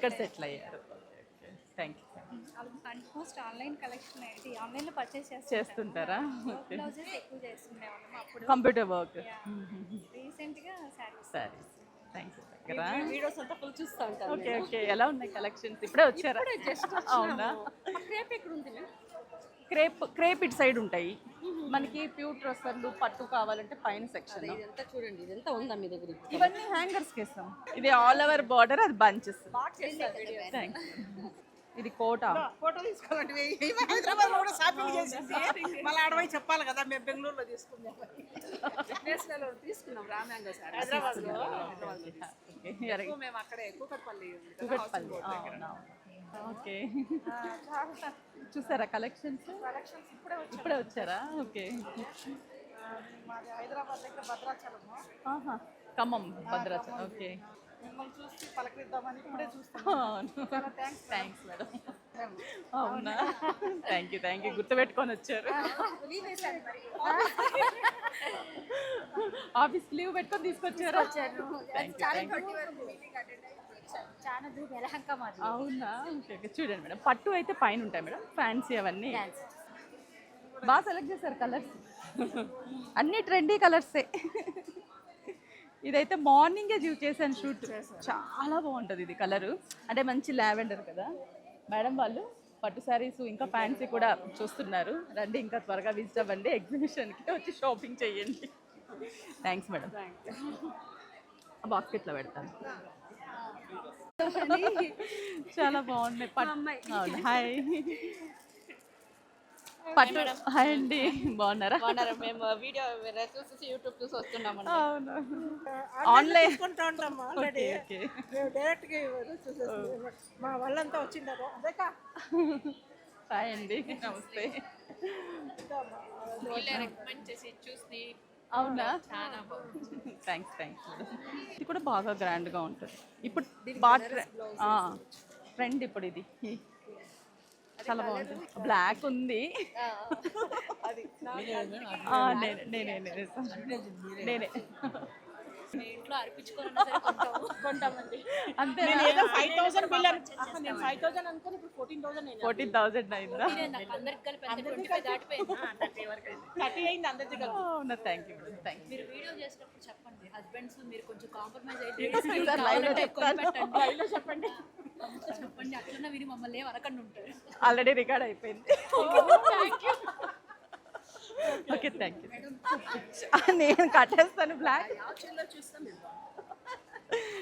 ఇక్కడ సెటిల్ అయ్యారు. Thank you. Almost online collection ఇది ఆన్లైన్లో పర్చేస్ చేస్తుంటారా? ఓకే. బ్లౌజెస్ ఎక్కువ చేస్తుండేవాళ్ళం అప్పుడు. Computer work. రీసెంట్గా శారీస్. సరే థ్యాంక్ యూ. వీడియోస్ అంతా ఫుల్ చూస్తూ ఉంటాను. Okay okay. ఎలా ఉన్నాయి కలెక్షన్స్? ఇప్పుడే వచ్చారా? జస్ట్ అవునా? క్రేప్ ఎక్కడ ఉంది? క్రేప్ ఇటు సైడ్ ఉంటాయి మనకి. ప్యూర్ డ్రెస్సర్లు పట్టు కావాలంటే పైన సెక్షన్. ఇదంతా చూడండి, ఇదంతా ఉందా మీ దగ్గర? ఇవన్నీ హ్యాంగర్స్ కేస్తాం. ఇది ఆల్ ఓవర్ బార్డర్, అది బంచెస్. థ్యాంక్స్. ఇది కోట. ఫోటో తీసుకోవాలంటే హైదరాబాద్ లో కూడా షాపింగ్ చేసింది. మళ్ళీ అడవై చెప్పాలి కదా, మేము బెంగళూరులో తీసుకున్నాం. తీసుకున్నాం రామ్యాంగో సార్ హైదరాబాద్ లో మేము అక్కడే కూకట్పల్లి ఓకే. చూసారా కలెక్షన్స్? ఇప్పుడే వచ్చారా? ఓకే. మాది హైదరాబాద్ దగ్గర భద్రాచలం, ఖమ్మం భద్రాచలం. ఓకే. మిమ్మల్ని చూసి పలకరిద్దామని ఇప్పుడే చూస్తాం. చాలా థ్యాంక్స్ మేడం. అవునా? Thank you. గుర్తుపెట్టుకొని వచ్చారు. ఆఫీస్ లీవ్ పెట్టుకొని తీసుకొచ్చారు. చాలా దూరం ఎలహంక మాది. అవునా? ఓకే. చూడండి మేడం, పట్టు అయితే పైన ఉంటాయి మేడం, ఫ్యాన్సీ అవన్నీ బాగా సెలెక్ట్ చేశారు కలర్స్. అన్ని ట్రెండీ కలర్సే. ఇదైతే మార్నింగే చేశాను షూట్. చాలా బాగుంటుంది ఇది కలరు. అంటే మంచి లావెండర్ కదా. మేడం వాళ్ళు పట్టు శారీస్ ఇంకా ఫ్యాన్సీ కూడా చూస్తున్నారు. రండి, ఇంకా త్వరగా విజిట్ అవ్వండి ఎగ్జిబిషన్కి, వచ్చి షాపింగ్ చేయండి. Thanks madam. బాస్కెట్లో పెడతాను. చాలా బాగున్నాయి పట్టు. హాయ్ పట్టు. హాయ్ అండి, బాగున్నారా? మేము వీడియో చూసి యూట్యూబ్ చూసి వస్తున్నాము. అవును, ఆన్లైన్ తీసుకుంటా ఉంటాం ఆల్రెడీ. మేము డైరెక్ట్ గా మా వాళ్ళంతా వచ్చిండారు. అదేకా హాయ్ అండి, నమస్తే. రికమెండ్ చేసి చూసి. అవునా? చాలా బాగుంది. థ్యాంక్స్. ఇది కూడా బాగా గ్రాండ్గా ఉంటుంది. ఇప్పుడు బాగా ట్రెండ్ ఇప్పుడు ఇది. చాలా బాగుంటుంది. బ్లాక్ ఉంది. నేనే ఇంట్లో అర్పించుకోవాలన్నా కొంటామండి. అంతే. 5,000 బిల్. నేను 5,000 అనుకుని ఇప్పుడు 14,000 అయిందా? అందరికి కలిపి 25 దాటిపోయింది. 30 అయింది అందరికీ. అవునా? Thank you madam. Thank you. మీరు వీడియో చేసినప్పుడు చెప్పండి, హస్బెండ్స్ మీరు కొంచెం కాంప్రమైజ్ అయితే చెప్పండి. అట్లన్నా విని మమ్మల్ని ఏం అనకుండా ఉంటారు. ఆల్రెడీ రికార్డ్ అయిపోయింది. Okay thank you. నేను కట్టేస్తాను బ్లాక్. చూస్తాం.